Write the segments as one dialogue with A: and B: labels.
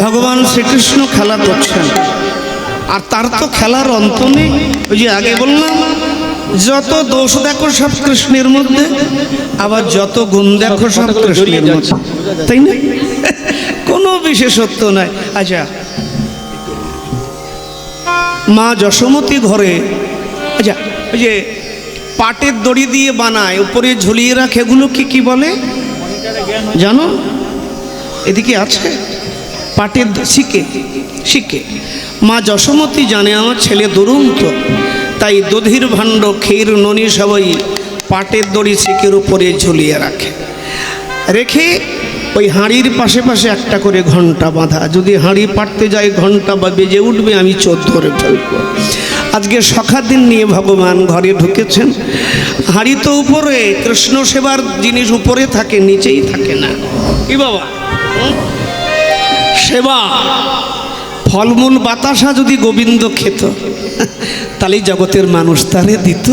A: ভগবান শ্রীকৃষ্ণ খেলা করছেন, আর তার তো খেলার অন্ত নেই। ওই যে আগে বললাম, যত দোষ দেখো সব কৃষ্ণের মধ্যে, আবার যত গুণ দেখো সব কৃষ্ণের মধ্যে, তাই না? কোনো বিশেষত্ব নাই। আচ্ছা, মা যশোমতী ঘরে, আচ্ছা ওই যে পাটের দড়ি দিয়ে বানায়, উপরে ঝুলিয়ে রাখে, এগুলো কি বলে জানো? এদিকে আছে পাটের শিকে। মা যশোমতী জানে আমার ছেলে দুরন্ত, তাই দধির ভাণ্ড, ক্ষীর, ননি সবাই পাটের দড়ি শিকের উপরে ঝুলিয়ে রেখে ওই হাঁড়ির পাশে পাশে একটা করে ঘন্টা বাঁধা। যদি হাঁড়ি পাড়তে যায় ঘন্টা বা বেজে উঠবে, আমি চোর ধরে ফেলবো। আজকে সখাদিন নিয়ে ভগবান ঘরে ঢুকেছেন। হাঁড়ি তো উপরে, কৃষ্ণ সেবার জিনিস উপরে থাকে, নিচেই থাকে না। কি বাবা, সেবা ফলমূল বাতাসা যদি গোবিন্দ খেত, তাহলে জগতের মানুষ তারে দিত।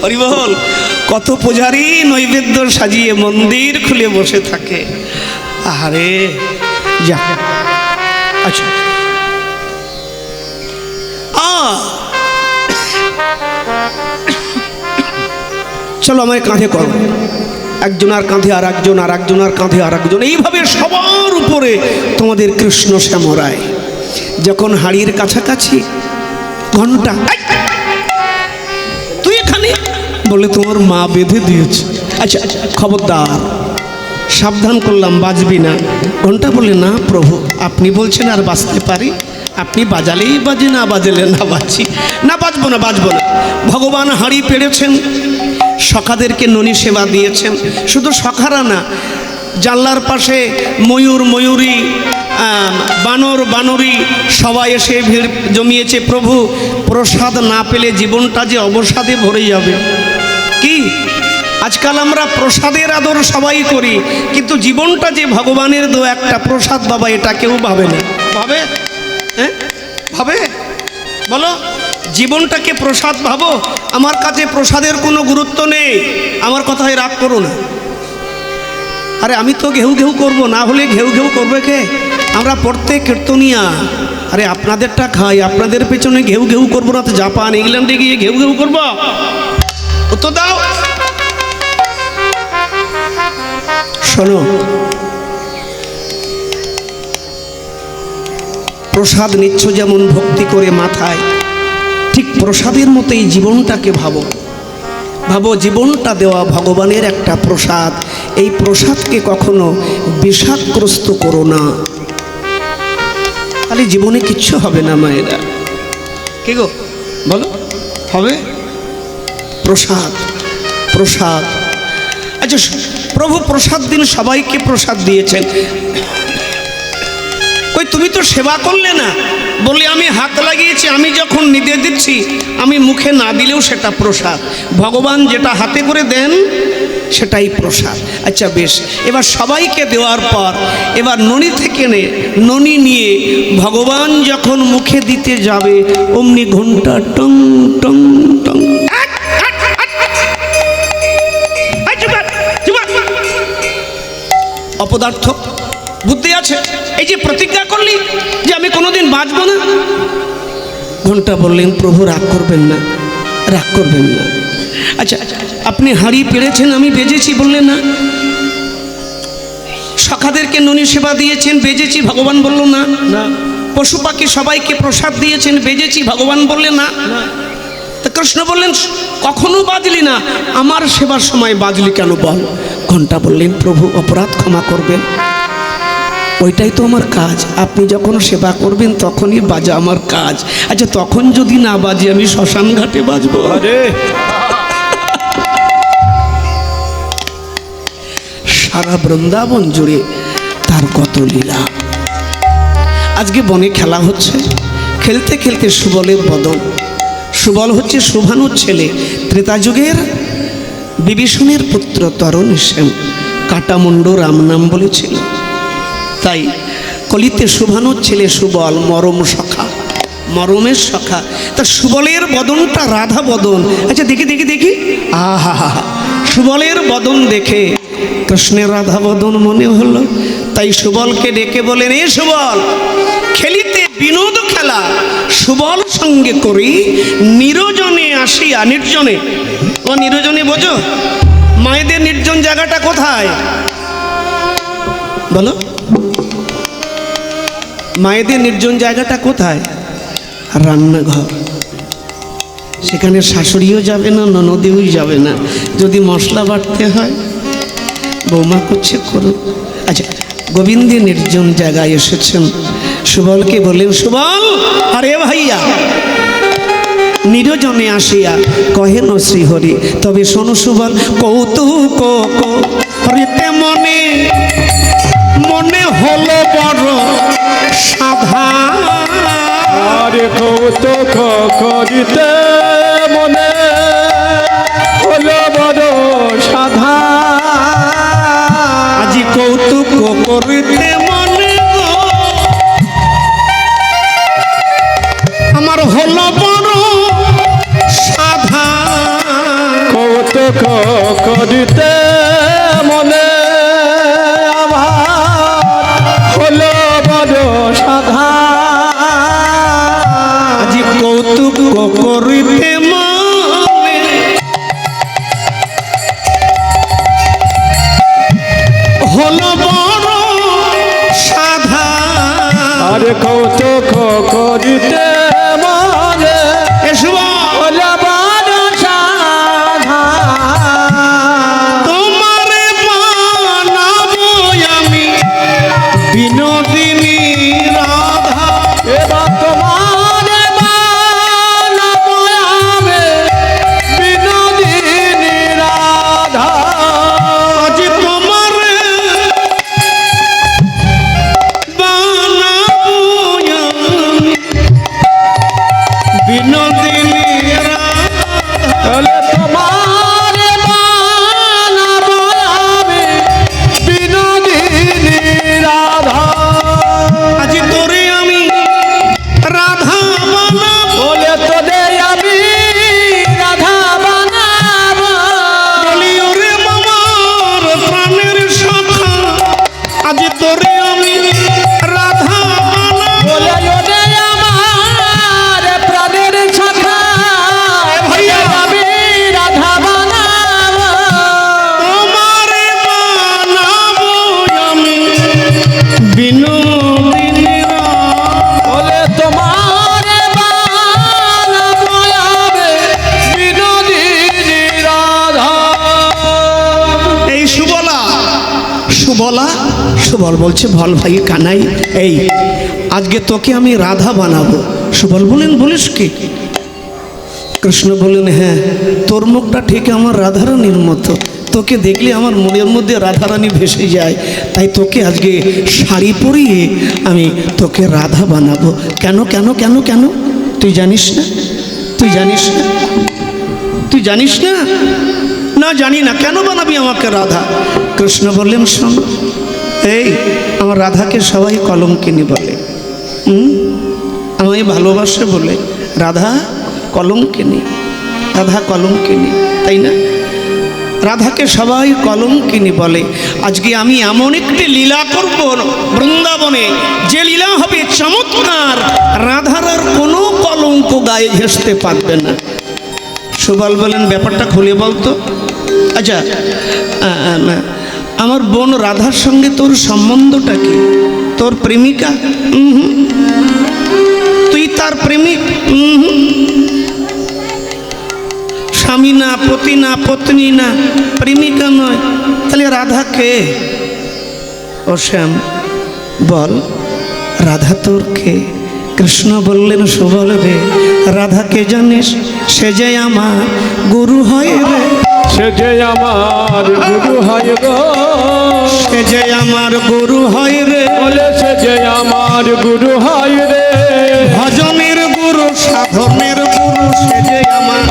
A: হরিবল, কত পূজারী নৈবেদ্য সাজিয়ে মন্দির খুলে বসে থাকে। আরে যা, আচ্ছা চলো আমায় কাঁধে করো, একজনের কাঁধে আর একজন, আর একজনের কাঁধে আর একজন, এইভাবে সবার উপরে তোমাদের কৃষ্ণ শ্যামরায়। যখন হাড়ির কাছাকাছি ঘন্টা, তুই এখানে বলে তোমার মা বেঁধে দিয়েছে। আচ্ছা খবরদার, সাবধান করলাম, বাজবি না। ঘন্টা বলে, না প্রভু আপনি বলছেন আর বাজতে পারি, আপনি বাজালেই বাজে, না বাজালে না বাজছি, না বাজবো না। ভগবান হাঁড়ি পেড়েছেন, সখাদেরকে ননি সেবা দিয়েছেন। শুধু সখারা না, জানলার পাশে ময়ূরী, বানরী সবাই এসে ভিড় জমিয়েছে। প্রভু প্রসাদ না পেলে জীবনটা যে অবসাদে ভরে যাবে। কি আজকাল আমরা প্রসাদের আদর সবাই করি, কিন্তু জীবনটা যে ভগবানের দো একটা প্রসাদ বাবা, এটা কেউ ভাবে না। ভাবে? হ্যাঁ ভাবে? বলো, জীবনটাকে প্রসাদ ভাবো। আমার কাছে প্রসাদের কোনো গুরুত্ব নেই, আমার কথায় রাগ করো না। আরে আমি তো ঘেউ ঘেউ করবো, না হলে ঘেউ ঘেউ করবে কে? আমরা প্রত্যেক কীর্তনিয়া, আরে আপনাদেরটা খাই, আপনাদের পেছনে ঘেউ ঘেউ করবো না তো জাপান ইংল্যান্ডে গিয়ে ঘেউ ঘেউ করবো? উত্তর দাও। শোনো, প্রসাদ নিচ্ছ যেমন ভক্তি করে মাথায়, ঠিক প্রসাদের মতোই জীবনটাকে ভাবো। জীবনটা দেওয়া ভগবানের একটা প্রসাদ। এই প্রসাদকে কখনো বিষাদগ্রস্ত করো না, তাহলে জীবনে কিচ্ছু হবে না মায়েরা। কি গো বলো, হবে? প্রসাদ। আচ্ছা প্রভু প্রসাদ দিন, সবাইকে প্রসাদ দিয়েছেন। ওই তুমি তো সেবা করলে না, বললে আমি হাত লাগিয়েছি, আমি যখন নিতে দিচ্ছি, আমি মুখে না দিলেও সেটা প্রসাদ। ভগবান যেটা হাতে করে দেন সেটাই প্রসাদ। আচ্ছা বেশ, এবার সবাইকে দেওয়ার পর এবার ননি থেকে ননি নিয়ে ভগবান যখন মুখে দিতে যাবে, অমনি ঘন্টা টং টং টং। অপদার্থ বুদ্ধি আছে? এই যে প্রতিজ্ঞা করলি যে আমি কোনোদিন বাঁচবো না। ঘন্টা বললেন, প্রভু রাগ করবেন না। আচ্ছা আপনি হাঁড়ি পেড়েছেন, আমি বেজেছি, বললেন না। সখাদেরকে ননি সেবা দিয়েছেন, বেজেছি, ভগবান বলল না। পশু পাখি সবাইকে প্রসাদ দিয়েছেন, বেজেছি, ভগবান বললেন না। তা কৃষ্ণ বললেন, কখনো বাজলি না, আমার সেবার সময় বাজলি কেন বল? ঘন্টা বললেন, প্রভু অপরাধ ক্ষমা করবেন, ওইটাই তো আমার কাজ। আপনি যখন সেবা করবেন তখনই বাজা আমার কাজ। আচ্ছা তখন যদি না বাজে, আমি শ্মশান ঘাটে বাজবো। সারা বৃন্দাবন জুড়ে তার কত লীলা। আজকে বনে খেলা হচ্ছে, খেলতে খেলতে সুবলের বদন। সুবল হচ্ছে শুভানুর ছেলে, ত্রেতা যুগের বিভীষণের পুত্র তরুণ শ্যাম, কাটামুন্ড রাম নাম বলেছিল। তাই কলিতে শুভানুর ছেলে সুবল, মরমের সখা। তা সুবলের বদনটা রাধা বদন। আচ্ছা দেখি, আহা, সুবলের বদন দেখে কৃষ্ণের রাধা বদন মনে হলো। তাই সুবলকে ডেকে বলেন, এ সুবল, খেলিতে বিনোদ খেলা সুবল সঙ্গে করি, নিরজনে আসিয়া। নির্জনে, ও নিরজনে বোঝো? মায়েদের নির্জন জায়গাটা কোথায় বলো? মায়েদের নির্জন জায়গাটা কোথায়? রান্নাঘর। সেখানে শাশুড়িও যাবে না, ননদেও যাবে না। যদি মশলা বাটতে হয় বৌমা করছে, করুক। আচ্ছা, গোবিন্দের নির্জন জায়গায় এসেছেন। সুবলকে বললেন, সুবল, আরে ভাইয়া, নিরজনে আসিয়া কহেন শ্রীহরি। তবে শোনো সুবল, কৌতুক করিতে মনে মনে হলো বড় সাধা।
B: আরে কৌতুক করিতে মনে হলো বড় সাধা।
A: আজি কৌতুক করিতে মনে আমার হলো বড় সাধা।
B: কৌতুক করিতে মনে আমার হলো বড় সাধা।
A: আজি কৌতুক করিতে মনে হলো বড় সাধা।
B: আরে কৌতুক করিতে মনে হলো বড় সাধা।
A: তোমারে বানাবো আমি বিনোদিনী রাধা।
B: এবার তোমার বানাবো আমি বিনোদিনী রাধা।
A: আজ তোমারে বানাবো আমি বিনোদিনী রাধা।
B: তাহলে তোমার বানাবো আমি বিনোদিনী রাধা।
A: আজ তোরে আমি রাধা বানাবো।
B: বলে তোদের আমি রাধা বানাবো।
A: বলি ওরে মামার প্রাণের সখা, আজ তোরে আমি রাধা বানাবো।
B: বলে ওদের আমার প্রাণের সখা,
A: ভাইয়া,
B: আমি রাধা বানাবো।
A: তোমারে বানাবো আমি বিনোদিনী রাধা।
B: বলে তোমার বানাবো আমি বিনোদিনী রাধা।
A: এই সুবলা, সুবলা, সুবল বলছে, বল ভাই কানাই, এই আজকে তোকে আমি রাধা বানাবো। সুবল বলেন, বলিস কি? কৃষ্ণ বলেন, হ্যাঁ, তোর মুখটা ঠিক আমার রাধারানীর মতো। তোকে দেখলে আমার মনের মধ্যে রাধারানী ভেসে যায়। তাই তোকে আজকে শাড়ি পরিয়ে আমি তোকে রাধা বানাবো। কেন কেন কেন কেন তুই জানিস না? তুই জানিস না? তুই জানিস না? না, জানি না। কেন বানাবি আমাকে রাধা? কৃষ্ণ বললেন, শোন, এই আমার রাধাকে সবাই কলঙ্কিনী বলে। আমায় ভালোবাসে বলে রাধা কলঙ্কিনী, রাধা কলঙ্কিনী, তাই না? রাধাকে সবাই কলঙ্কিনী বলে। আজকে আমি এমন একটি লীলা করব বৃন্দাবনে, যে লীলা হবে চমৎকার, রাধার আর কোনো কলঙ্ক গায়ে ঘেঁষতে পারবে না। সুবল বলেন, ব্যাপারটা খুলে বলতো। আচ্ছা, আমার বোন রাধার সঙ্গে তোর সম্বন্ধটা কি? তোর প্রেমিকা? তুই তার প্রেমিক? স্বামী না, পতি না, পত্নী না, প্রেমিকা নয়, তাহলে রাধা কে? ও শ্যাম, বল, রাধা তোর কে? কৃষ্ণ বললেন, সুবল রে, রাধাকে জানিস? সে যে আমার গুরু হয় রে।
B: সে যে আমার গুরু হয় গো।
A: সে যে আমার গুরু হয় রে।
B: বলে সে যে আমার গুরু হয় রে।
A: ভজনের গুরু, সাধনের গুরু, সে যে আমার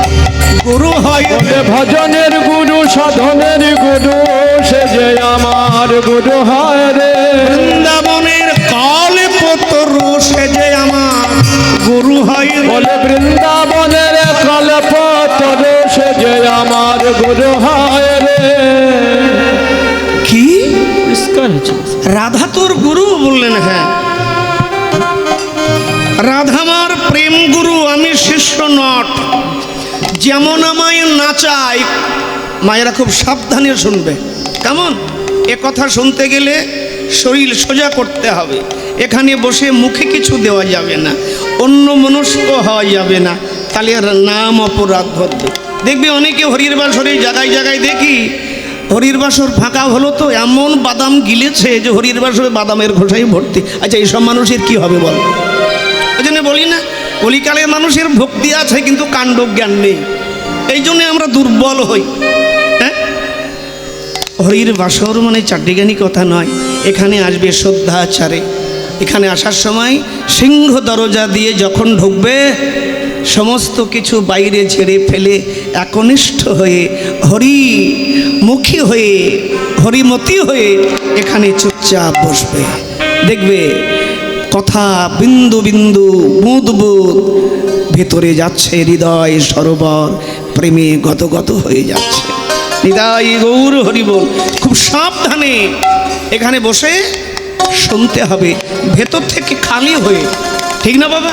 A: গুরু হয় রে।
B: বলে ভজনের গুরু, সাধনের গুরু, সে যে আমার গুরু হয় রে।
A: বৃন্দাবনের কল্পতরু, সে যে আমার গুরু হয় রে।
B: বলে বৃন্দাবনের কল্পতরু, সে যে আমার গুরু হয় রে।
A: কি
B: পরিষ্কার
A: রাধা তোর গুরু? বললেন হ্যাঁ। রাধা আমার প্রেম গুরু, আমি শিষ্য নট। যেমন আমায় নাচায়, মায়েরা খুব সাবধানে শুনবে কেমন, এ কথা শুনতে গেলে শরীর সোজা করতে হবে। এখানে বসে মুখে কিছু দেওয়া যাবে না, অন্য মনস্ক হওয়া যাবে না, তাহলে আর নাম অপরাধ ধরবে। দেখবি অনেকে হরির বাসরে জায়গায় জায়গায় দেখি, হরির বাসর ফাঁকা হলো তো এমন বাদাম গিলেছে যে হরির বাসরে বাদামের ঘোষাই ভর্তি। আচ্ছা, এইসব মানুষের কি হবে বল? ওই জন্য বলি না, কলিকালের মানুষের ভক্তি আছে কিন্তু কাণ্ড জ্ঞান নেই, এই জন্যে আমরা দুর্বল হই। হ্যাঁ, হরির বাসর মানে চাট্টিগানি কথা নয়। এখানে আসবে শ্রদ্ধা আচারে। এখানে আসার সময় সিংহ দরজা দিয়ে যখন ঢুকবে, সমস্ত কিছু বাইরে ঝেড়ে ফেলে একনিষ্ঠ হয়ে হরিমুখী হয়ে হরিমতি হয়ে এখানে চুপচাপ বসবে। দেখবে কথা বিন্দু বিন্দু বুঁদ বুঁদ ভেতরে যাচ্ছে, হৃদয় সরোবর প্রেমে গতগত হয়ে যাচ্ছে। হৃদয় গৌর হরি বল। খুব সাবধানে এখানে বসে শুনতে হবে, ভেতর থেকে খালি হয়ে, ঠিক না বাবা?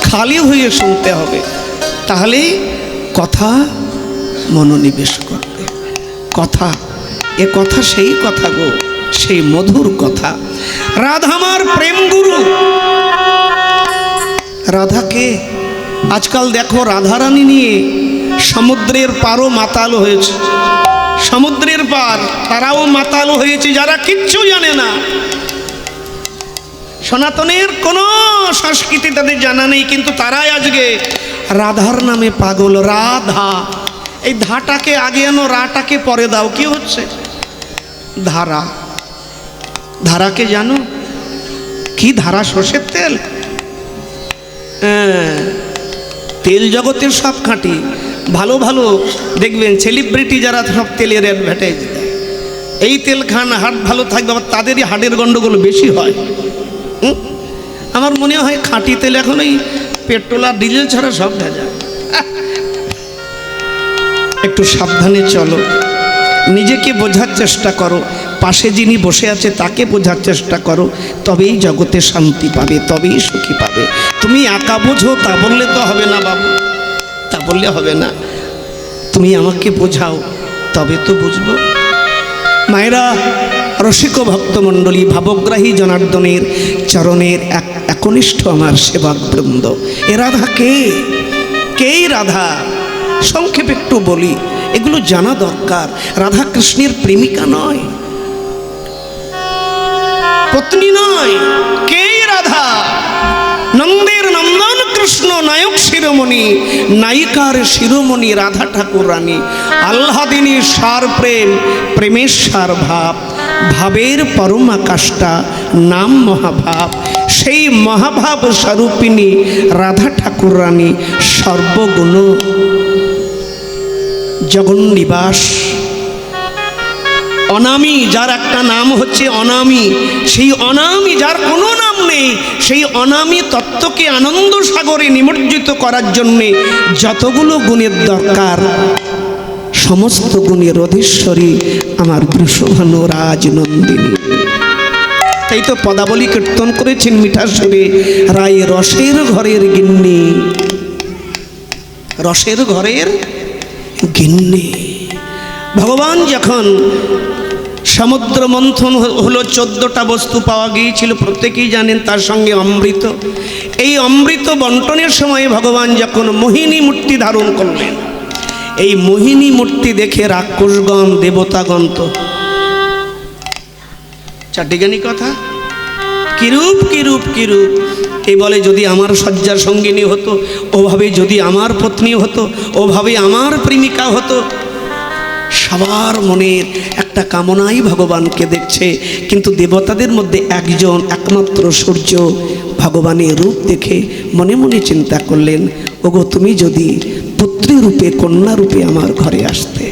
A: খালি হয়ে শুনতে হবে, তাহলেই কথা মনোনিবেশ করবে। কথা, এ কথা সেই কথা গো, সেই মধুর কথা। রাধা আমার প্রেম গুরু। রাধাকে আজকাল দেখো, রাধারানী নিয়ে সমুদ্রের পারও মাতাল হয়েছে। সমুদ্রের পার তারাও মাতাল হয়েছে, যারা কিচ্ছু জানে না। সনাতনের কোনো সংস্কৃতি তাদের জানা নেই, কিন্তু তারাই আজকে রাধার নামে পাগল। রাধা, এই ধাটাকে আগে আনো, রাটাকে পরে দাও। কি হচ্ছে? ধারা। ধারাকে জানো কি? ধারা সর্ষের তেল। তেল জগতের সব খাঁটি। ভালো ভালো দেখবেন সেলিব্রিটি যারা সব তেলের অ্যাডভার্টাইজ দেয়, এই তেল খান হার্ট ভালো থাকবে, আবার তাদেরই হার্টের গন্ডগোল বেশি হয়। আমার মনে হয় খাঁটি তেল এখন ওই পেট্রোল আর ডিজেল ছাড়া সব ভেজা। একটু সাবধানে চলো, নিজেকে বোঝার চেষ্টা করো, পাশে যিনি বসে আছে তাকে বোঝার চেষ্টা করো, তবেই জগতে শান্তি পাবে, তবেই সুখী পাবে। তুমি একা বোঝো তা বললে তো হবে না বাবু, তা বললে হবে না। তুমি আমাকে বোঝাও, তবে তো বুঝবো। মায়েরা, রসিক ভক্তমণ্ডলী, ভাবগ্রাহী জনার্দনের চরণের একনিষ্ঠ আমার সেবক বৃন্দ। এ রাধা কে? কেই রাধা? সংক্ষেপে একটু বলি, এগুলো জানা দরকার। রাধা কৃষ্ণের প্রেমিকা নয়, পত্নী নয়। কেই রাধা? নন্দের নন্দন কৃষ্ণ, নায়ক শিরোমণি, নায়িকার শিরোমণি রাধা ঠাকুর রানী। আহ্লাদিনী সার প্রেম, প্রেমের সার ভাব, ভাবের পরমাকাষ্ঠা, নাম মহাভাব। সেই মহাভাব স্বরূপিণী রাধা ঠাকুর রানী সর্বগুণ জগন্নিবাস। অনামী, যার একটা নাম হচ্ছে অনামী, সেই অনামী যার কোনো নাম নেই, সেই অনামী তত্ত্বকে আনন্দ সাগরে নিমজ্জিত করার জন্যে যতগুলো গুণের দরকার, সমস্ত গুণের অধীশ্বরী আমার বৃষভানু রাজনন্দিনী। তাই তো পদাবলী কীর্তন করেছেন মিঠা সুরে, রায় রসের ঘরের গিন্নি, রসের ঘরের গিন্নি। ভগবান যখন সমুদ্র মন্থন হলো, 14টা বস্তু পাওয়া গিয়েছিল, প্রত্যেকেই জানেন, তার সঙ্গে অমৃত। এই অমৃত বন্টনের সময় ভগবান যখন মোহিনী মূর্তি ধারণ করলেন, এই মোহিনী মূর্তি দেখে রাক্ষসগণ দেবতাগণ তো চাটিগানি কথা, কিরূপ কিরূপ কিরূপ। এই বলে, যদি আমার শয্যার সঙ্গিনী হতো, ওভাবে যদি আমার পত্নী হতো, ওভাবে আমার প্রেমিকা হতো। সবার মনের একটা কামনাই ভগবানকে দেখছে, কিন্তু দেবতাদের মধ্যে একজন, একমাত্র সূর্য ভগবানের রূপ দেখে মনে মনে চিন্তা করলেন, ওগো তুমি যদি পুত্রী রূপে, কন্যা রূপে আমার ঘরে আসতে,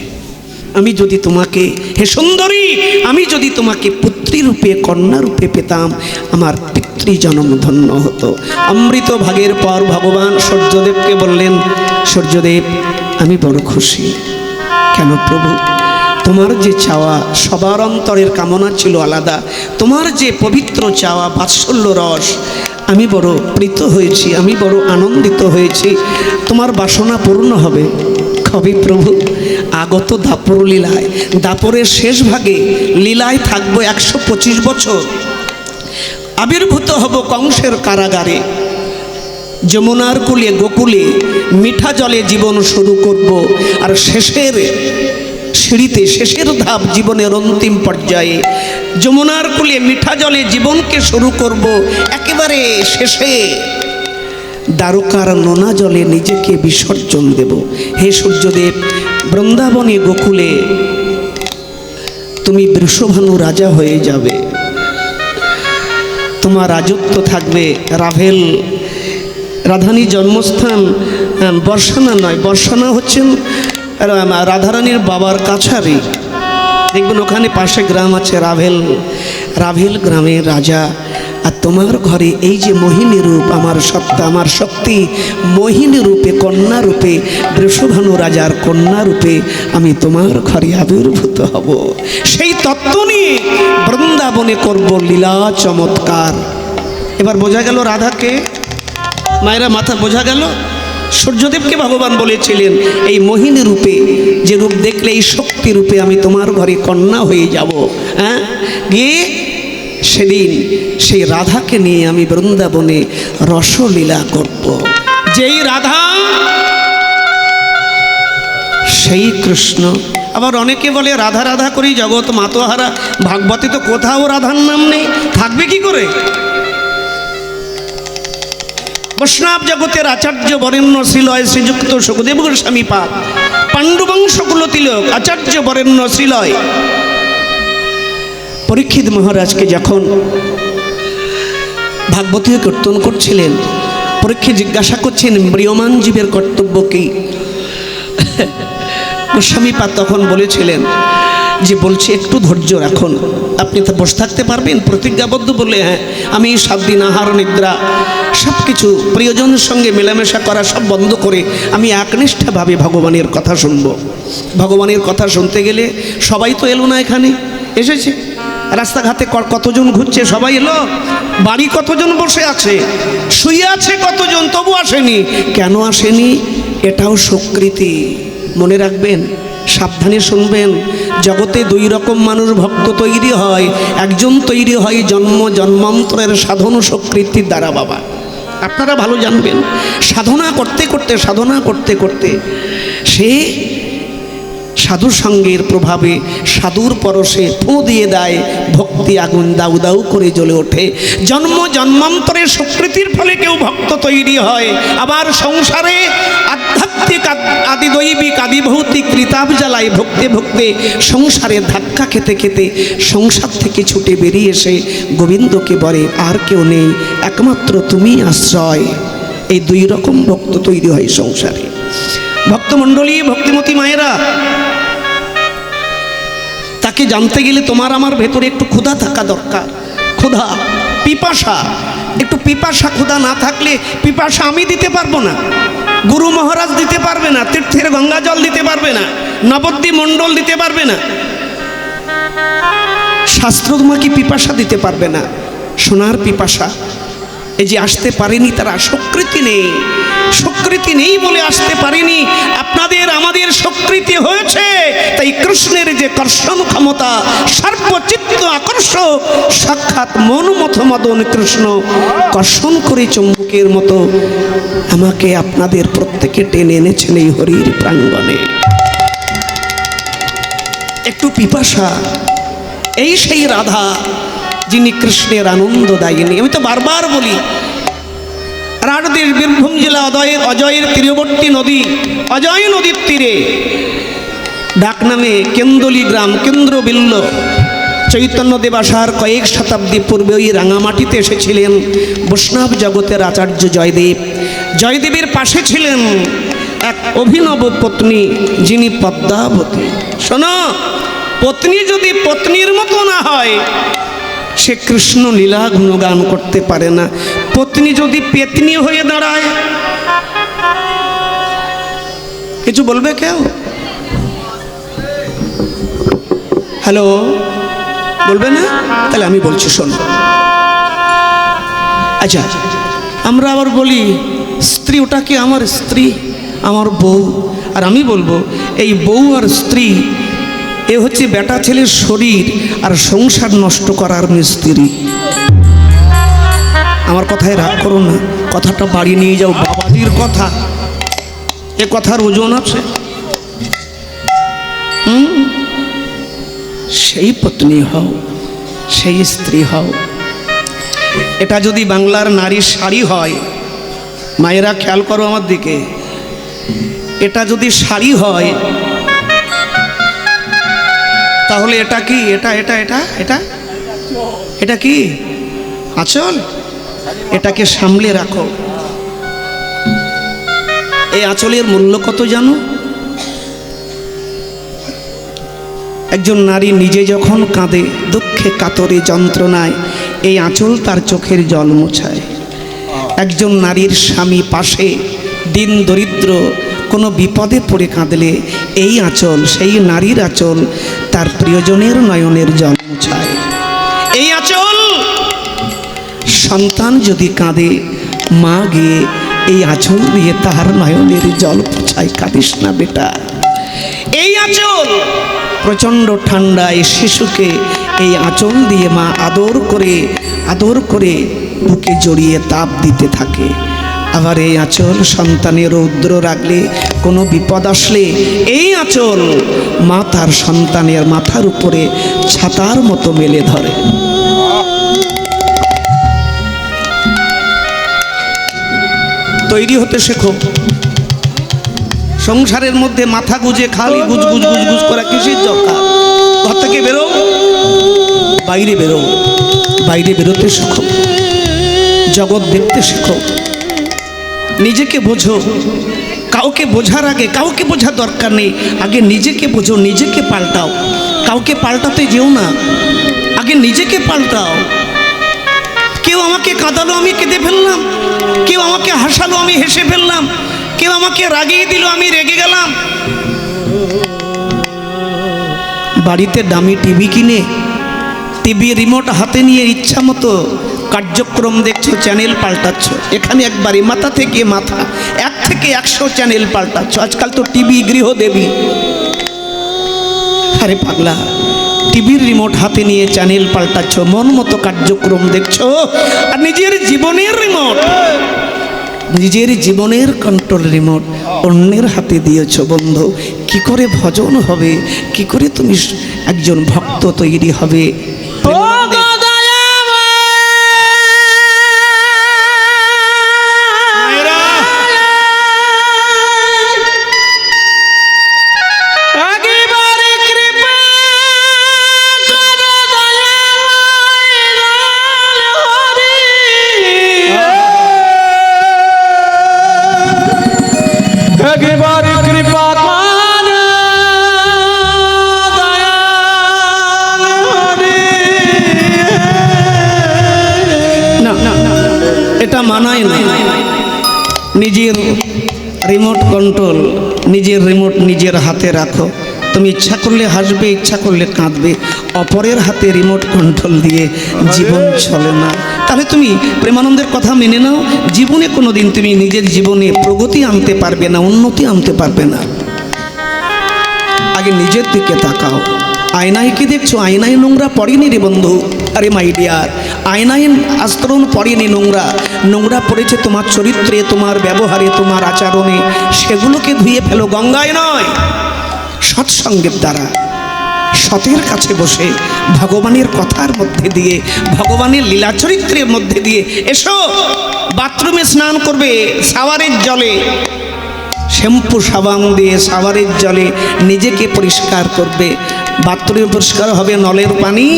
A: আমি যদি তোমাকে, হে সুন্দরী, আমি যদি তোমাকে পুত্রী রূপে, কন্যা রূপে পেতাম, আমার পিতৃজন্ম ধন্য হতো। অমৃত ভাগের পর ভগবান সূর্যদেবকে বললেন, সূর্যদেব আমি বড় খুশি। কেন প্রভু? তোমার যে চাওয়া, সবার অন্তরের কামনা ছিল আলাদা, তোমার যে পবিত্র চাওয়া বাৎসল্য রস, আমি বড় প্রীত হয়েছি, আমি বড় আনন্দিত হয়েছি। তোমার বাসনা পূর্ণ হবে কবে প্রভু? আগত দাপর লীলায়, দাপরের শেষ ভাগে লীলায় থাকবো 125 বছর। আবির্ভূত হব কংসের কারাগারে, যমুনার কুলে গোকুলে মিঠা জলে জীবন শুরু করব, আর শেষের সিঁড়িতে, শেষের ধাপ জীবনের অন্তিম পর্যায়ে যমুনার কুলে মিঠা জলে জীবনকে শুরু করব। একেবারে শেষে দ্বারকার নোনা জলে নিজেকে বিসর্জন দেব। হে সূর্যদেব, বৃন্দাবনে গোকুলে তুমি বৃষভানু রাজা হয়ে যাবে, তোমার রাজত্ব থাকবে। রাভেল, রাধারানীর জন্মস্থান বর্ষানা নয়, বর্ষানা হচ্ছেন রাধারানীর বাবার কাছারি। দেখবেন ওখানে পাশে গ্রাম আছে রাভেল, রাভেল গ্রামের রাজা। আর তোমার ঘরে এই যে মোহিনী রূপ, আমার সত্তা, আমার শক্তি, মোহিনী রূপে, কন্যা রূপে, বৃষভানু রাজার কন্যা রূপে আমি তোমার ঘরে আবির্ভূত হব। সেই তত্ত্ব নিয়ে বৃন্দাবনে করব লীলা চমৎকার। এবার বোঝা গেল রাধাকে, মায়েরা মাথা বোঝা গেল। সূর্যদেবকে ভগবান বলেছিলেন এই মোহিনী রূপে, যে রূপ দেখলে এই শক্তি রূপে আমি তোমার ঘরে কন্যা হয়ে যাব। হ্যাঁ, গিয়ে সেদিন সেই রাধাকে নিয়ে আমি বৃন্দাবনে রসলীলা করব। যেই রাধা সেই কৃষ্ণ। আবার অনেকে বলে রাধা রাধা করি জগৎ মাতোহারা, ভাগবতে তো কোথাও রাধার নাম নেই, থাকবে কি করে? বৈষ্ণব জগতের আচার্য বরেণ্য শ্রীলয় শ্রীযুক্ত সুখদেব গোস্বামী পাদ, পাণ্ডুবংশ কুলতিলক আচার্য বরেণ্য শ্রীলয় পরীক্ষিত মহারাজকে যখন ভাগবতীয় কীর্তন করছিলেন, পরীক্ষিত জিজ্ঞাসা করছেন ম্রিয়মান জীবের কর্তব্য কি? গোস্বামী পাদ তখন বলেছিলেন যে বলছে একটু ধৈর্য রাখুন, আপনি তো বসে থাকতে পারবেন? প্রতিজ্ঞাবদ্ধ বলে, হ্যাঁ, আমি 7 দিন আহার নিদ্রা সব কিছু, প্রিয়জনের সঙ্গে মেলামেশা করা সব বন্ধ করে আমি একনিষ্ঠভাবে ভগবানের কথা শুনবো। ভগবানের কথা শুনতে গেলে সবাই তো এলো না, এখানে এসেছে, রাস্তাঘাটে কতজন ঘুরছে, সবাই এলো, বাড়ি কতজন বসে আছে, শুয়ে আছে কতজন, তবু আসেনি। কেন আসেনি? এটাও স্বীকৃতি। মনে রাখবেন, সাবধানে শুনবেন, জগতে 2 রকম মানুষ ভক্ত তৈরি হয়। একজন তৈরি হয় জন্ম জন্মান্তরের সাধন স্বীকৃতির দ্বারা। বাবা, আপনারা ভালো জানবেন, সাধনা করতে করতে, সাধনা করতে করতে সে সাধু সঙ্গের প্রভাবে, সাধুর পরশে ফু দিয়ে দেয়, ভক্তি আগুন দাউ দাউ করে জ্বলে ওঠে। জন্ম জন্মান্তরের স্বীকৃতির ফলে কেউ ভক্ত তৈরি হয়। আবার সংসারে আধ্যাত্মিক, আদি দৈবিক, আদি ভৌতিক কৃতাব জ্বালায় ভক্তে ভক্তে সংসারে ধাক্কা খেতে খেতে সংসার থেকে ছুটে বেরিয়ে এসে গোবিন্দকে বলে আর কেউ নেই, একমাত্র তুমি আশ্রয়। এই 2 রকম ভক্ত তৈরি হয় সংসারে। ভক্তমণ্ডলী, ভক্তিমতী মায়েরা, তাকে জানতে গেলে তোমার আমার ভেতরে একটু ক্ষুধা থাকা দরকার। ক্ষুধা, পিপাসা, একটু পিপাসা, ক্ষুধা না থাকলে পিপাসা আমি দিতে পারবো না, গুরু মহারাজ দিতে পারবে না, তীর্থের গঙ্গা জল দিতে পারবে না, নবদ্বীপ মণ্ডল দিতে পারবে না, শাস্ত্র তোমাকে পিপাসা দিতে পারবে না। সোনার পিপাসা, এই যে আসতে পারেনি তারা স্বীকৃতি নেই, স্বীকৃতি নেই বলে আসতে পারেনি। আপনাদের আমাদের স্বীকৃতি হয়েছে, তাই কৃষ্ণের যে কর্ষণ ক্ষমতা, সর্বচিত্ত আকর্ষক, সাক্ষাৎ মনমথ মদন কৃষ্ণ কর্ষণ করে চুম্বকের মতো আমাকে আপনাদের প্রত্যেকে টেনে এনেছেন এই হরির প্রাঙ্গণে। একটু পিপাসা, এই সেই রাধা যিনি কৃষ্ণের আনন্দ দায়িনী। আমি তো বারবার বলি, রাঢ়দের বীরভূম জেলা অজয়ের তীরবর্তী নদী, অজয় নদীর তীরে ডাক নামে কেন্দলি গ্রাম, কেন্দ্রবিল্ল। চৈতন্যদেব আসার কয়েক শতাব্দী পূর্বে ওই রাঙামাটিতে এসেছিলেন বৈষ্ণব জগতের আচার্য জয়দেব। জয়দেবের পাশে ছিলেন এক অভিনব পত্নী, যিনি পদ্মাবতী। শোনো, পত্নী যদি পত্নীর মতো না হয়, সে কৃষ্ণ লীলা গুণগান করতে পারে না। পত্নী যদি পেতনি হয়ে দাঁড়ায়, কিছু বলবে কেউ? হ্যালো, বলবে না? তাহলে আমি বলছি, শোনো। আচ্ছা, আমরা আবার বলি স্ত্রী, ওটা কি আমার স্ত্রী, আমার বউ। আর আমি বলবো এই বউ আর স্ত্রী এ হচ্ছে বেটা ছেলের শরীর আর সংসার নষ্ট করার মিস্ত্রি। আমার কথায় রাগ করো না, কথাটা বাড়ি নিয়ে যাও। বাবাজির কথা, এ কথার ওজন আছে। সেই পত্নী হও, সেই স্ত্রী হও। এটা যদি বাংলার নারীর শাড়ি হয়, মায়েরা খেয়াল করো আমার দিকে, এটা যদি শাড়ি হয় তাহলে এটা কি? এটা এটা এটা এটা এটা কি? আঁচল। এটাকে সামলে রাখো। এই আঁচলের মূল্য কত জানো? একজন নারী নিজে যখন কাঁদে, দুঃখে কাতরে যন্ত্রণায়, এই আঁচল তার চোখের জল মোছায়। একজন নারীর স্বামী পাশে দিন দরিদ্র কোনো বিপদে পড়ে কাঁদলে এই আঁচল, সেই নারীর আঁচল তার প্রিয়জনের নয়নের জল মোছায়। এই আঁচল সন্তান যদি কাঁদে, মা গিয়ে এই আঁচল দিয়ে তার নয়নের জল মোছায়। কাঁদিস না বেটা। এই আঁচল প্রচণ্ড ঠান্ডায় শিশুকে এই আঁচল দিয়ে মা আদর করে বুকে জড়িয়ে তাপ দিতে থাকে। আবার এই আঁচল সন্তানের রৌদ্র রাখলে, কোনো বিপদ আসলে এই আঁচল মা তার সন্তানের মাথার উপরে ছাতার মতো মেলে ধরে। তৈরি হতে শেখো। সংসারের মধ্যে মাথা গুজে খালি গুজ গুজ গুজ গুজ করা কিসের দরকার? ঘর থেকে বেরো, বাইরে বেরো, বাইরে বেরোতে শেখো, জগৎ দেখতে শেখো, নিজেকে বোঝো। কাউকে বোঝার আগে, কাউকে বোঝার দরকার নেই, আগে নিজেকে বোঝো, নিজেকে পাল্টাও। কাউকে পাল্টাতে যেও না, আগে নিজেকে পাল্টাও। কেউ আমাকে কাঁদালো, আমি কেঁদে ফেললাম। কেউ আমাকে হাসালো, আমি হেসে ফেললাম। কেউ আমাকে রাগিয়ে দিল, আমি রেগে গেলাম। বাড়িতে দামি টিভি কিনে, টিভি রিমোট হাতে নিয়ে ইচ্ছা মতো কার্যক্রম দেখছো, চ্যানেল পাল্টাচ্ছ। এখানে একবারে মাথা থেকে মাথা 1 থেকে 100 চ্যানেল পাল্টাচ্ছ। আজকাল তো টিভি গৃহদেবী। আরে পাগলা, টিভির রিমোট হাতে নিয়ে চ্যানেল পাল্টাচ্ছ, মন মতো কার্যক্রম দেখছো। আর নিজের জীবনের কন্ট্রোল রিমোট অন্যের হাতে দিয়েছ। বন্ধু, কি করে ভজন হবে? কি করে তুমি একজন ভক্ত তৈরি হবে? এটা মানায় না। নিজের রিমোট কন্ট্রোল, নিজের রিমোট নিজের হাতে রাখো। তুমি ইচ্ছা করলে হাসবে, ইচ্ছা করলে কাঁদবে। অপরের হাতে রিমোট কন্ট্রোল দিয়ে জীবন চলে না। তাহলে তুমি প্রেমানন্দের কথা মেনে নাও, জীবনে কোনো দিন তুমি নিজের জীবনে প্রগতি আনতে পারবে না, উন্নতি আনতে পারবে না। আগে নিজের দিকে তাকাও। আয়নায় কি দেখছো? আয়নায় নোংরা পড়েনি রে বন্ধু। আরে মাই ডিয়ার, আয়নায় আস্তরণ পড়েনি নোংরা। নোংরা পড়েছে তোমার চরিত্রে, তোমার ব্যবহারে, তোমার আচরণে। সেগুলোকে ধুয়ে ফেলো, গঙ্গায় নয়, সৎসঙ্গের দ্বারা। সতের কাছে বসে ভগবানের কথার মধ্যে দিয়ে, ভগবানের লীলা চরিত্রের মধ্যে দিয়ে এসো। বাথরুমে স্নান করবে শাওয়ারের জলে, শ্যাম্পু সাবান দিয়ে শাওয়ারের জলে নিজেকে পরিষ্কার করবে। বাথরুমে পরিষ্কার হবে নলের পানি,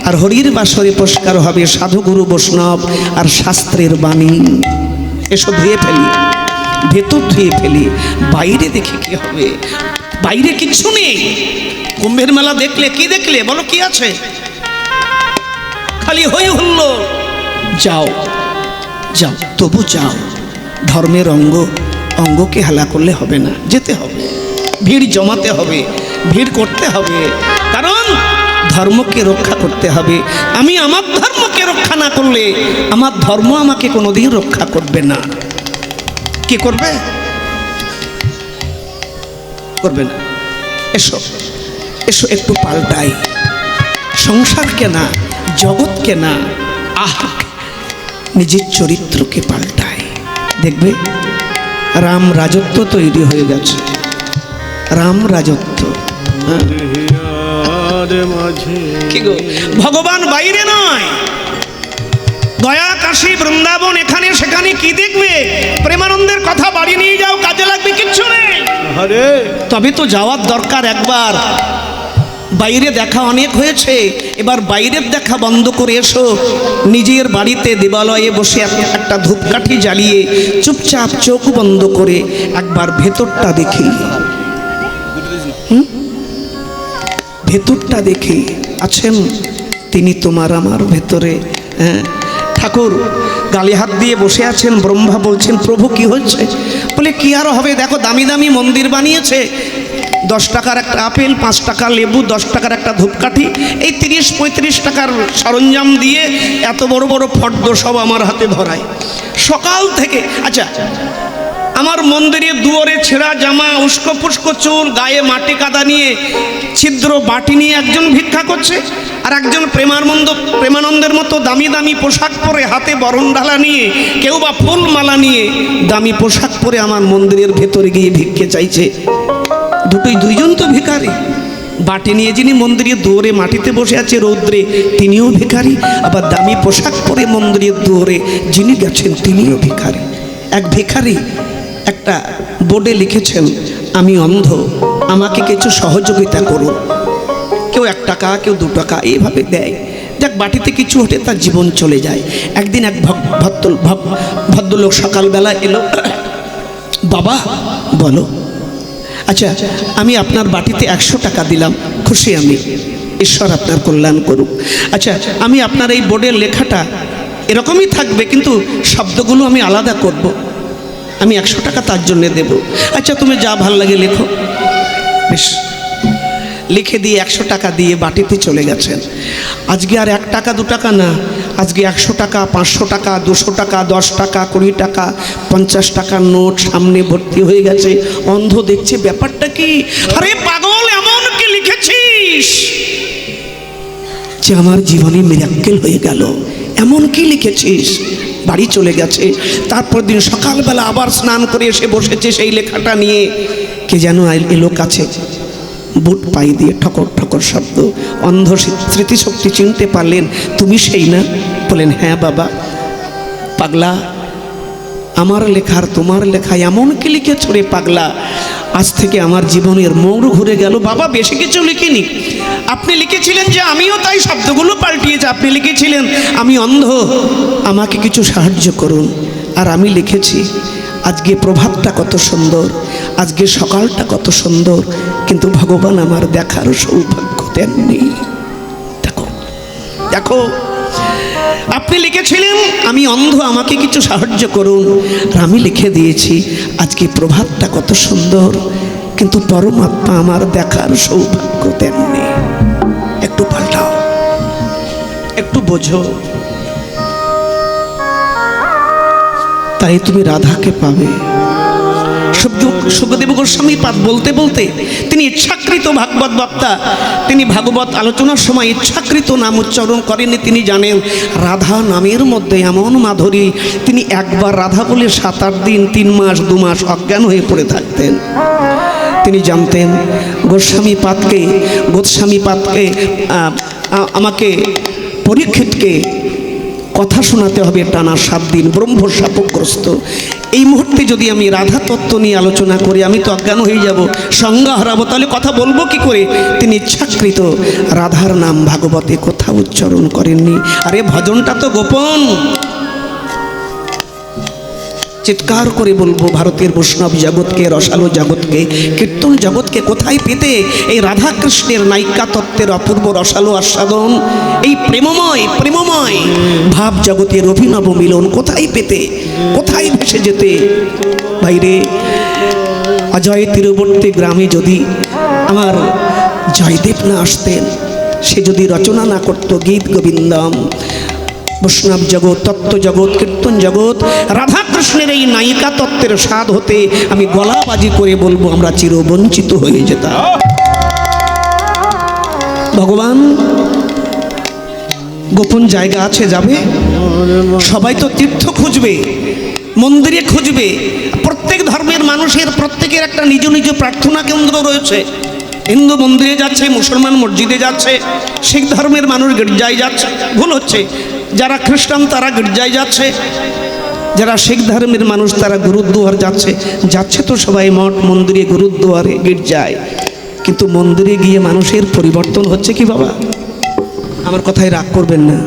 A: আর হরির বাসরে পরিষ্কার হবে সাধুগুরু বৈষ্ণব আর শাস্ত্রের বাণী। এসব ধুয়ে ফেলি, ভেতর ধুয়ে ফেলি। বাইরে দেখে কি হবে? বাইরে কিচ্ছু নেই। কুম্ভের মেলা দেখলে কি দেখলে? বলো কি আছে? খালি হই হুল্লো। যাও যাও, তবু যাও। ধর্মের অঙ্গকে হেলা করলে হবে না, যেতে হবে, ভিড় জমাতে হবে, ভিড় করতে হবে। কারণ ধর্মকে রক্ষা করতে হবে। আমি আমার ধর্মকে রক্ষা না করলে আমার ধর্ম আমাকে কোনোদিন রক্ষা করবে না। কি করবে? করবে না। এসো এসো একটু পাল্টাই, সংসারকে না, জগৎকে না, নিজের চরিত্রকে পাল্টাই। দেখবে রাম রাজত্ব তৈরি হয়ে গেছে। রাম রাজত্ব, কি গো, ভগবান বাইরে নয়, গয়া কাশী বৃন্দাবন এখানে সেখানে কি দেখবে? প্রেমানন্দের কথা বাড়ি নিয়ে যাও, কাজে লাগবে কিচ্ছু নেই। তবে তো যাওয়ার দরকার একবার। বাইরে দেখা অনেক হয়েছে, এবার বাইরের দেখা বন্ধ করে এসো। নিজের বাড়িতে দেবালয়ে বসে একটা ধূপকাঠি জ্বালিয়ে চুপচাপ চোখ বন্ধ করে একবার ভেতরটা দেখি। ভেতরটা দেখি আছেন তিনি তোমার আমার ভেতরে। হ্যাঁ, ঠাকুর গালে হাত দিয়ে বসে আছেন। ব্রহ্মা বলছেন প্রভু কি হচ্ছে? বলে কি আর হবে, দেখো দামি দামি মন্দির বানিয়েছে, 10 টাকার একটা আপেল, 5 টাকা লেবু, 10 টাকার একটা ধূপকাঠি, এই 30-35 টাকার সরঞ্জাম দিয়ে এত বড় বড় ফর্দ সব আমার হাতে ধরায় সকাল থেকে। আচ্ছা, আমার মন্দিরের দুয়ারে ছেঁড়া জামা, উস্কো পুস্কো চুল, গায়ে মাটি কাদা নিয়ে ছিদ্র বাটি নিয়ে একজন ভিক্ষা করছে, আর একজন প্রেমানন্দের মতো দামি দামি পোশাক পরে, হাতে বরণডালা নিয়ে, কেউ বা ফুল মালা নিয়ে দামি পোশাক পরে আমার মন্দিরের ভেতরে গিয়ে ভিক্ষে চাইছে। দুইজন তো ভিখারি। বাটি নিয়ে যিনি মন্দিরের দুয়ারে মাটিতে বসে আছে রৌদ্রে, তিনিও ভিখারি, আবার দামি পোশাক পরে মন্দিরের দুয়ারে যিনি গেছেন তিনিও ভিখারি। এক ভিখারি একটা বোর্ডে লিখেছেন আমি অন্ধ, আমাকে কিছু সহযোগিতা করুন। কেউ 1 টাকা, কেউ 2 টাকা এইভাবে দেয়। যাক, বাটিতে কিছু ওঠে, তার জীবন চলে যায়। একদিন এক ভদ্রলোক সকালবেলা এলো। বাবা বলো। আচ্ছা, আমি আপনার বাটিতে 100 টাকা দিলাম, খুশি আমি, ঈশ্বর আপনার কল্যাণ করুক। আচ্ছা, আমি আপনার এই বোর্ডের লেখাটা এরকমই থাকবে, কিন্তু শব্দগুলো আমি আলাদা করব, আমি 100 টাকা তার জন্যে দেব। আচ্ছা, তুমি যা ভাল লাগে লেখো। বেশ, লিখে দিয়ে 100 টাকা দিয়ে বাটিতে চলে গেছেন। আজকে আর 1 টাকা 2 টাকা না, আজকে 100 টাকা, 500 টাকা, 200 টাকা, 10 টাকা, 20 টাকা, 50 টাকার নোট সামনে ভর্তি হয়ে গেছে। অন্ধ দেখছে ব্যাপারটা কি। আরে পাগল, এমন কি লিখেছিস যে আমার জীবনে মিরাক্কেল হয়ে গেল? এমন কি লিখেছিস? বাড়ি চলে গেছে। তারপর দিন সকালবেলা আবার স্নান করে এসে বসেছে সেই লেখাটা নিয়ে। কে যেন এলো কাছে, বুট পাই দিয়ে ঠকর ঠকর শব্দ। অন্ধ স্মৃতিশক্তি চিনতে পারলেন, তুমি সেই না? বলেন হ্যাঁ বাবা। পাগলা, আমার লেখার তোমার লেখা এমন কি লিখেছ রে পাগলা, আজ থেকে আমার জীবনের মোড় ঘুরে গেল। বাবা বেশি কিছু লিখিনি, আপনি লিখেছিলেন যে আমিও তাই শব্দগুলো পাল্টিয়েছি। আপনি লিখেছিলেন আমি অন্ধ, আমাকে কিছু সাহায্য করুন। আর আমি লিখেছি আজকে প্রভাতটা কত সুন্দর, আজকে সকালটা কত সুন্দর, কিন্তু ভগবান আমার দেখার সৌভাগ্য দেননি। দেখো দেখো, আপনি লিখেছিলেন আমি অন্ধ, আমাকে কিছু সাহায্য করুন, আর আমি লিখে দিয়েছি আজকে প্রভাতটা কত সুন্দর, কিন্তু পরমাত্মা আমার দেখার সৌভাগ্য দেননি। একটু পাল্টাও, একটু বোঝো। তাই তুমি রাধাকে পাবে। সুখদেব গোস্বামী পাদ বলতে বলতে তিনি ইচ্ছাকৃত ভাগবত বক্তা, তিনি ভাগবত আলোচনার সময় ইচ্ছাকৃত নাম উচ্চারণ করেননি। তিনি জানেন রাধা নামের মধ্যে এমন মাধুরী, তিনি একবার রাধা বলে 7-8 দিন, 3 মাস 2 মাস অজ্ঞান হয়ে পড়ে থাকতেন। তিনি জানতেন গোস্বামী পাদকে আমাকে পরীক্ষিতকে কথা শোনাতে হবে টানা 7 দিন, ব্রহ্মশাপগ্রস্ত। এই মুহূর্তে যদি আমি রাধা তত্ত্ব নিয়ে আলোচনা করি, আমি তো অজ্ঞান হয়ে যাব, সংজ্ঞা হারাবো, তাহলে কথা বলবো কি করে? তিনি ইচ্ছাকৃত রাধার নাম ভাগবতে কোথাও উচ্চারণ করেননি। আরে ভজনটা তো গোপন, চিৎকার করে বলবো ভারতের বৈষ্ণব জগৎকে, রসালো জগৎকে, কীর্তন জগৎকে কোথায় পেতে এই রাধা কৃষ্ণের নায়িকা তত্ত্বের অপূর্ব রসালো আস্বাদন, এই প্রেমময় ভাব জগতের অভিনব মিলন কোথায় পেতে, কোথায় ভেসে যেতে? বাইরে অজয় তীরবর্তী গ্রামে যদি আমার জয়দেব না আসতেন, সে যদি রচনা না করত গীত গোবিন্দম, বৈষ্ণব জগৎ, তত্ত্ব জগৎ, কীর্তন জগৎ, রাধাকৃষ্ণের এই নায়িকা তত্ত্বের স্বাদ হতে আমি গলাবাজি করে বলবো আমরা চিরবঞ্চিত হয়ে যেতাম। ভগবান গোপন জায়গা আছে, যাবে? সবাই তো তীর্থ খুঁজবে, মন্দিরে খুঁজবে। প্রত্যেক ধর্মের মানুষের প্রত্যেকের একটা নিজ নিজ প্রার্থনা কেন্দ্র রয়েছে। হিন্দু মন্দিরে যাচ্ছে, মুসলমান মসজিদে যাচ্ছে, শিখ ধর্মের মানুষ গির্জায় যাচ্ছে। ভুল হচ্ছে, যারা খ্রিস্টান তারা গির্জায় যাচ্ছে, যারা শিখ ধর্মের মানুষ তারা গুরুদ্বার যাচ্ছে। যাচ্ছে তো সবাই মঠ মন্দিরে, গুরুদ্বারে, গির্জায়, কিন্তু মন্দিরে গিয়ে মানুষের পরিবর্তন হচ্ছে কি বাবা? আমার কথায় রাগ করবেন না,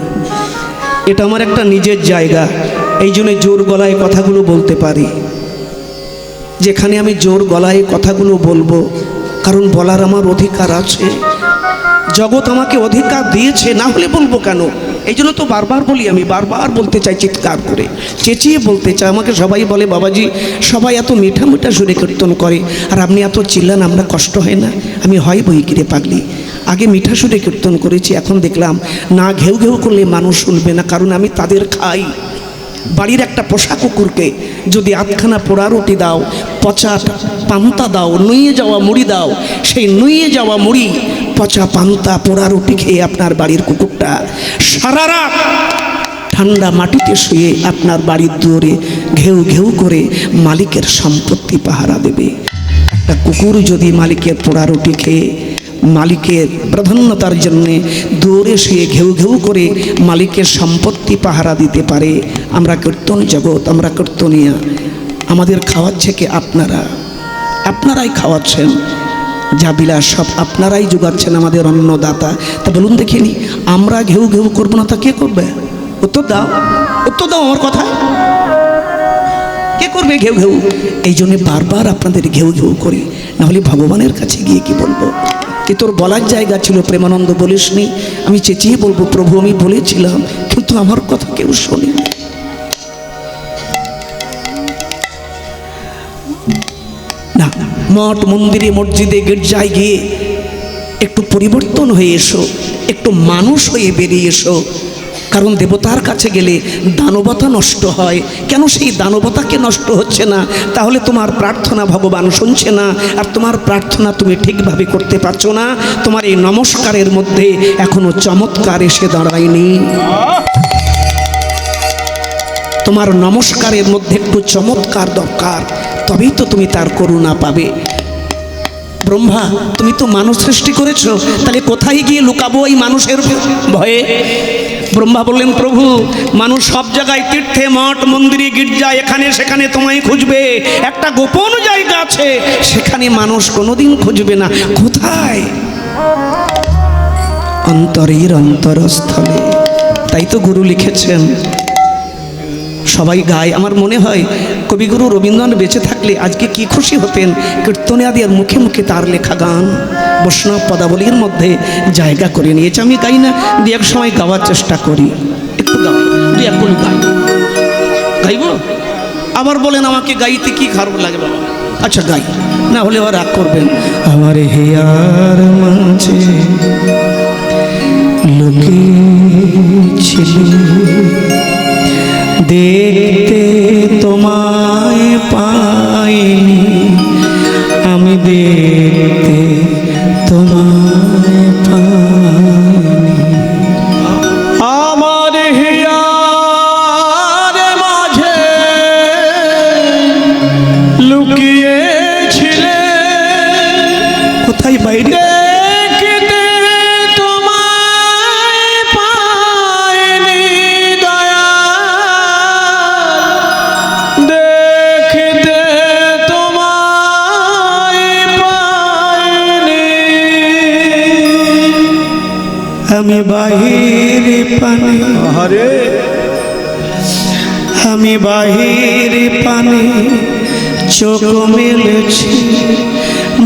A: এটা আমার একটা নিজের জায়গা, এই জন্য জোর গলায় কথাগুলো বলতে পারি। যেখানে আমি জোর গলায় কথাগুলো বলবো, কারণ বলার আমার অধিকার আছে, জগৎ আমাকে অধিকার দিয়েছে, না হলে বলবো কেন? এই জন্য তো বারবার বলি, আমি বারবার বলতে চাই, চিৎকার করে চেঁচিয়ে বলতে চাই। আমাকে সবাই বলে, বাবাজি সবাই এত মিঠা মিঠা সুরে কীর্তন করে আর আপনি এত চিল্লান, আমরা কষ্ট হয় না? আমি হয় বই কিরে পাগলি, আগে মিঠা সুরে কীর্তন করেছি, এখন দেখলাম না ঘেউ ঘেউ করলে মানুষ শুনবে না, কারণ আমি তাদের খাই। বাড়ির একটা পোষা কুকুরকে যদি আধখানা পোড়া রুটি দাও, পচা পান্তা দাও, নুয়ে যাওয়া মুড়ি দাও, সেই নুয়ে যাওয়া মুড়ি, পচা পান্তা, পোড়া রুটি খেয়ে আপনার বাড়ির কুকুরটা সারা রাত ঠান্ডা মাটিতে শুয়ে আপনার বাড়ির দুয়ারে ঘেউ ঘেউ করে মালিকের সম্পত্তি পাহারা দেবে। একটা কুকুর যদি মালিকের পোড়া রুটি খেয়ে মালিকের প্রাধান্যতার জন্যে দৌড়ে শুয়ে ঘেউ ঘেউ করে মালিকের সম্পত্তি পাহারা দিতে পারে, আমরা কীর্তন জগৎ, আমরা কীর্তনিয়া, আমাদের খাওয়াচ্ছে কে? আপনারাই খাওয়াচ্ছেন, যা বিলাস সব আপনারাই যোগাচ্ছেন, আমাদের অন্নদাতা। তা বলুন দেখিনি, আমরা ঘেউ ঘেউ করবো না তা কে করবে? উত্তর দাও, উত্তর দাও আমার কথা, কে করবে ঘেউ ঘেউ? এই জন্যে বারবার আপনাদের ঘেউ ঘেউ করি, নাহলে ভগবানের কাছে গিয়ে কি বলবো? এ তোর বলার জায়গা ছিল, প্রেমানন্দ বলিসনি, আমি চেঁচিয়ে বলবো প্রভু আমি বলেছিলাম, কিন্তু আমার কথা কেউ শোনে না। মঠ মন্দিরে মসজিদে গির্জায় গিয়ে একটু পরিবর্তন হয়ে এসো, একটু মানুষ হয়ে বেরিয়ে এসো, কারণ দেবতার কাছে গেলে দানবতা নষ্ট হয়। কেন সেই দানবতাকে নষ্ট হচ্ছে না? তাহলে তোমার প্রার্থনা ভগবান শুনছে না, আর তোমার প্রার্থনা তুমি ঠিকভাবে করতে পারছো না। তোমার এই নমস্কারের মধ্যে এখনো চমৎকার এসে দাঁড়ায়নি, তোমার নমস্কারের মধ্যে একটু চমৎকার দরকার, তবেই তো তুমি তার করুণা পাবে। ব্রহ্মা তুমি তো মানুষ সৃষ্টি করেছো, তাহলে কোথায় গিয়ে লুকাবো এই মানুষের ভয়ে? ব্রহ্মা বললেন, প্রভু মানুষ সব জায়গায়, তীর্থে, মঠ মন্দিরে, গির্জা, এখানে সেখানে তোমায় খুঁজবে, একটা গোপন জায়গা আছে সেখানে মানুষ কোনোদিন খুঁজবে না। কোথায়? অন্তরের অন্তরস্থলে। তাই তো গুরু লিখেছেন, সবাই গায়। আমার মনে হয় কবিগুরু রবীন্দ্রনাথ বেঁচে থাকলে আজকে কি খুশি হতেন, কীর্তনিয়াদের মুখে মুখে তার লেখা গান বৈষ্ণব পদাবলীর মধ্যে জায়গা করে নিয়েছে। আমি গাই না, দু এক সময় গাওয়ার চেষ্টা করি, একটু গাই, দু এক গুণ গাই, গাইব। আবার বলেন আমাকে গাইতে কি খারাপ লাগে বাবা? আচ্ছা গাই, না হলে আবার রাগ করবেন। আমার হিয়ার মাঝে লুকিয়েছিল, দেখতে তোমায় পাইনি, আমি দেখতে তোমায় পাইনি।
B: আমার হিয়ার মাঝে লুকিয়েছিলে,
A: কোথায়? বাইরে। আমি বাহিরে পানে, আমি বাহিরে পানে চোখ মেলেছি,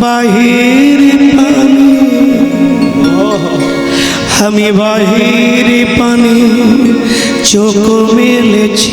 A: বাহিরে পানে, আমি বাহিরে পানে চোখ মেলেছি,